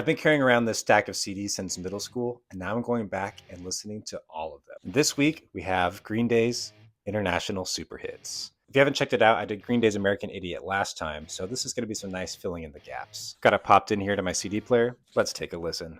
I've been carrying around this stack of CDs since middle school, and now I'm going back and listening to all of them. This week, we have Green Day's International Super Hits. If you haven't checked it out, I did Green Day's American Idiot last time, so this is going to be some nice filling in the gaps. Got it popped in here to my CD player. Let's take a listen.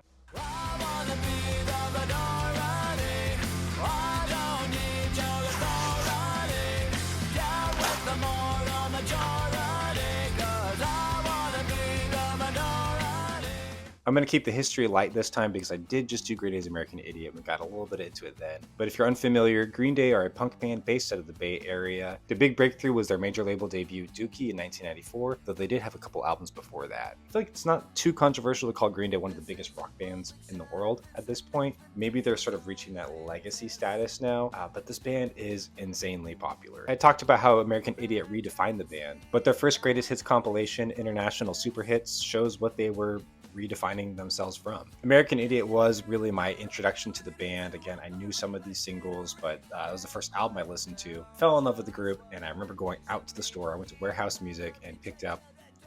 I'm going to keep the history light this time because I did just do Green Day's American Idiot and we got a little bit into it then. But if you're unfamiliar, Green Day are a punk band based out of the Bay Area. The big breakthrough was their major label debut, Dookie, in 1994, though they did have a couple albums before that. I feel like it's not too controversial to call Green Day one of the biggest rock bands in the world at this point. Maybe they're sort of reaching that legacy status now, but this band is insanely popular. I talked about how American Idiot redefined the band, but their first greatest hits compilation, International Super Hits, shows what they were redefining themselves from. American Idiot was really my introduction to the band. Again, I knew some of these singles, but it was the first album I listened to. Fell in love with the group, and I remember going out to the store. I went to Warehouse Music and picked up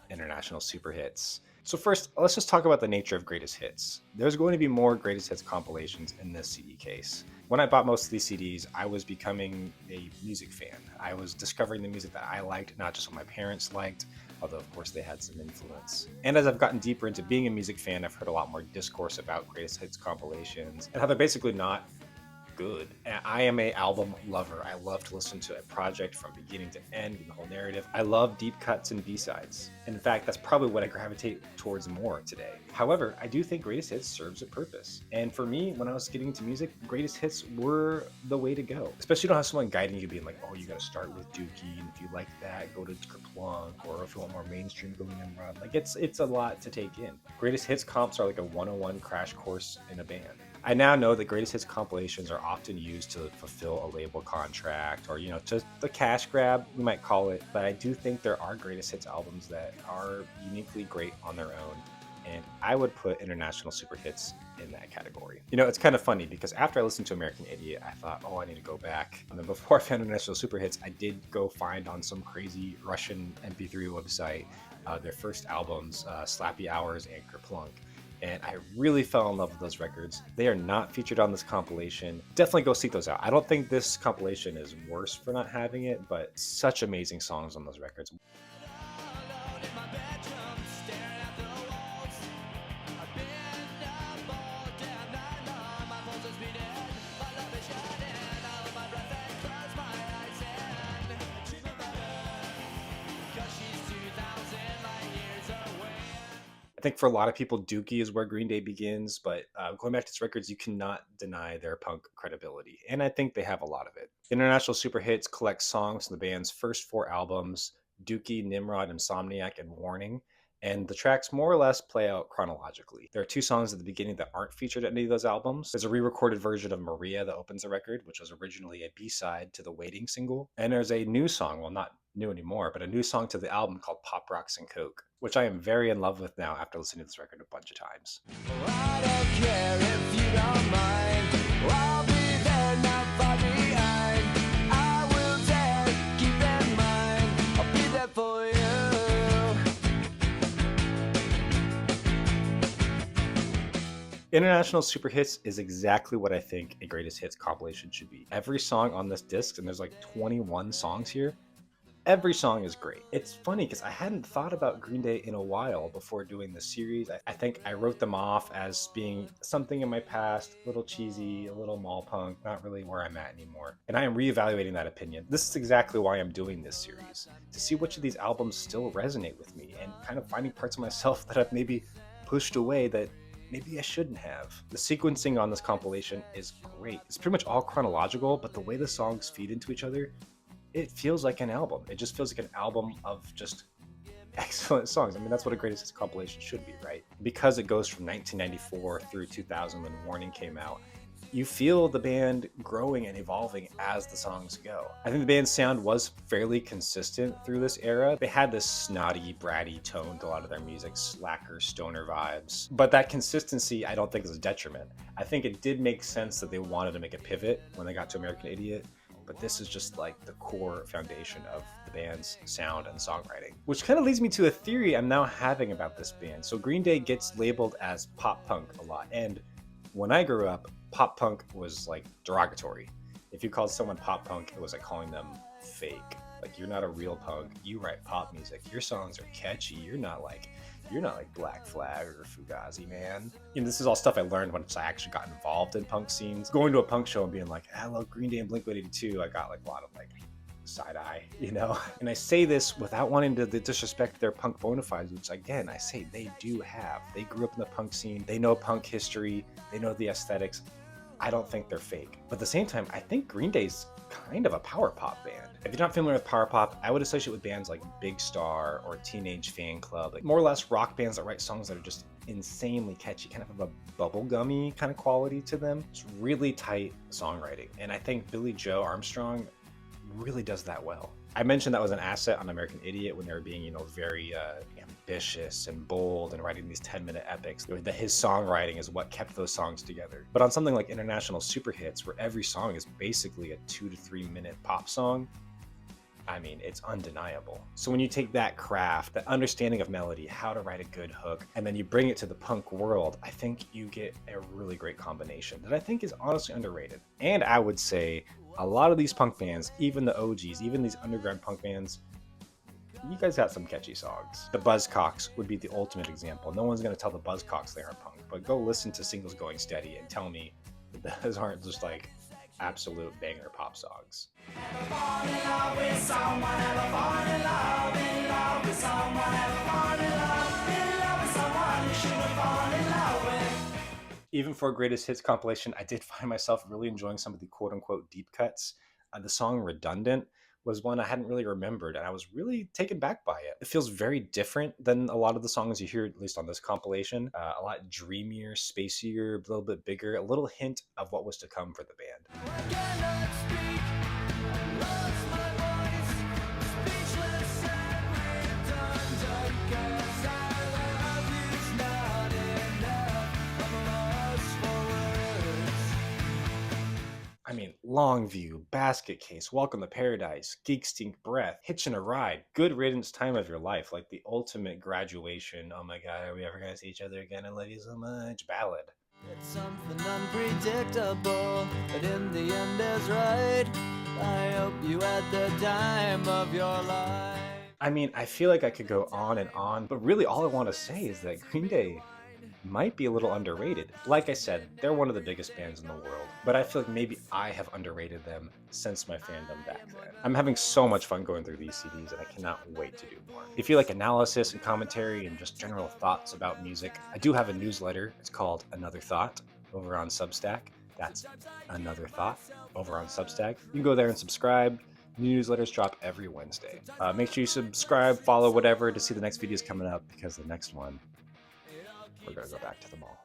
International Super Hits. So first, let's just talk about the nature of greatest hits. There's going to be more greatest hits compilations in this CD case. When I bought most of these CDs, I was becoming a music fan. I was discovering the music that I liked, not just what my parents liked, although of course they had some influence. And as I've gotten deeper into being a music fan, I've heard a lot more discourse about greatest hits compilations and how they're basically not good. And I am a album lover. I love to listen to a project from beginning to end and the whole narrative. I love deep cuts and B-sides. And in fact, that's probably what I gravitate towards more today. However, I do think greatest hits serves a purpose. And for me, when I was getting into music, greatest hits were the way to go. Especially if you don't have someone guiding you being like, oh, you gotta start with Dookie, and if you like that, go to Kerplunk, or if you want more mainstream, go to Nimrod. Like it's a lot to take in. Greatest hits comps are like a 101 crash course in a band. I now know that greatest hits compilations are often used to fulfill a label contract or, just the cash grab, you might call it. But I do think there are greatest hits albums that are uniquely great on their own. And I would put International Super Hits in that category. It's kind of funny because after I listened to American Idiot, I thought, oh, I need to go back. And then before I found International Super Hits, I did go find on some crazy Russian MP3 website their first albums, Slappy Hours and Kerplunk. And I really fell in love with those records. They are not featured on this compilation. Definitely go seek those out. I don't think this compilation is worse for not having it, but such amazing songs on those records. I think for a lot of people, Dookie is where Green Day begins, but going back to its records, you cannot deny their punk credibility, and I think they have a lot of it. International Super Hits collects songs from the band's first 4 albums, Dookie, Nimrod, Insomniac, and Warning, and the tracks more or less play out chronologically. There are 2 songs at the beginning that aren't featured at any of those albums. There's a re-recorded version of Maria that opens the record, which was originally a B-side to the Waiting single, and there's a new song, well, not new anymore, but a new song to the album called Pop Rocks and Coke, which I am very in love with now after listening to this record a bunch of times. I don't care if you don't mind. I'll be there, not far behind. I will dare, keep in mind. I'll be there for you. International Super Hits is exactly what I think a greatest hits compilation should be. Every song on this disc, and there's like 21 songs here, every song is great. It's funny because I hadn't thought about Green Day in a while before doing this series. I think I wrote them off as being something in my past, a little cheesy, a little mall punk, not really where I'm at anymore. And I am reevaluating that opinion. This is exactly why I'm doing this series, to see which of these albums still resonate with me and kind of finding parts of myself that I've maybe pushed away that maybe I shouldn't have. The sequencing on this compilation is great. It's pretty much all chronological, but the way the songs feed into each other, it feels like an album. It just feels like an album of just excellent songs. I mean, that's what a greatest hits compilation should be, right? Because it goes from 1994 through 2000 when Warning came out, you feel the band growing and evolving as the songs go. I think the band's sound was fairly consistent through this era. They had this snotty, bratty tone to a lot of their music, slacker, stoner vibes. But that consistency, I don't think is a detriment. I think it did make sense that they wanted to make a pivot when they got to American Idiot. but this is just like the core foundation of the band's sound and songwriting. Which kind of leads me to a theory I'm now having about this band. So Green Day gets labeled as pop punk a lot, and when I grew up, pop punk was like derogatory. If you called someone pop punk, it was like calling them fake. Like, you're not a real punk. You write pop music. Your songs are catchy. You're not like Black Flag or Fugazi, man. And this is all stuff I learned once I actually got involved in punk scenes. Going to a punk show and being like, I love Green Day and Blink-182, I got like a lot of like side eye, you know? And I say this without wanting to disrespect their punk bona fides, which again, I say they do have. They grew up in the punk scene. They know punk history. They know the aesthetics. I don't think they're fake. But at the same time, I think Green Day's kind of a power pop band. If you're not familiar with power pop, I would associate with bands like Big Star or Teenage Fan Club, like more or less rock bands that write songs that are just insanely catchy, kind of a bubblegummy kind of quality to them. It's really tight songwriting. And I think Billy Joe Armstrong really does that well. I mentioned that was an asset on American Idiot when they were being, very ambitious and bold and writing these 10-minute epics. That his songwriting is what kept those songs together. But on something like International Super Hits, where every song is basically a 2 to 3 minute pop song, I mean, it's undeniable. So when you take that craft, that understanding of melody, how to write a good hook, and then you bring it to the punk world, I think you get a really great combination that I think is honestly underrated. And I would say a lot of these punk bands, even the OGs, even these underground punk bands, you guys got some catchy songs. The Buzzcocks would be the ultimate example. No one's going to tell the Buzzcocks they aren't punk, but go listen to Singles Going Steady and tell me that those aren't just like absolute banger pop songs. Even for a greatest hits compilation, I did find myself really enjoying some of the quote unquote deep cuts. The song Redundant was one I hadn't really remembered, and I was really taken back by it. It feels very different than a lot of the songs you hear, at least on this compilation. A lot dreamier, spacier, a little bit bigger, a little hint of what was to come for the band. I mean, Longview, Basket Case, Welcome to Paradise, Geek Stink Breath, Hitchin' a Ride, Good Riddance, Time of Your Life, like the ultimate graduation, oh my god, are we ever gonna see each other again? I love you so much, ballad. It's something unpredictable, but in the end is right. I hope you had the time of your life. I mean, I feel like I could go on, but really all I want to say is that Green Day might be a little underrated. Like I said, they're one of the biggest bands in the world, but I feel like maybe I have underrated them since my fandom back then. I'm having so much fun going through these CDs, and I cannot wait to do more. If you like analysis and commentary and just general thoughts about music, I do have a newsletter. It's called Another Thought over on Substack. That's Another Thought over on Substack. You can go there and subscribe. New newsletters drop every Wednesday. Make sure you subscribe, follow, whatever, to see the next videos coming up, because the next one, we're going to go back to the mall.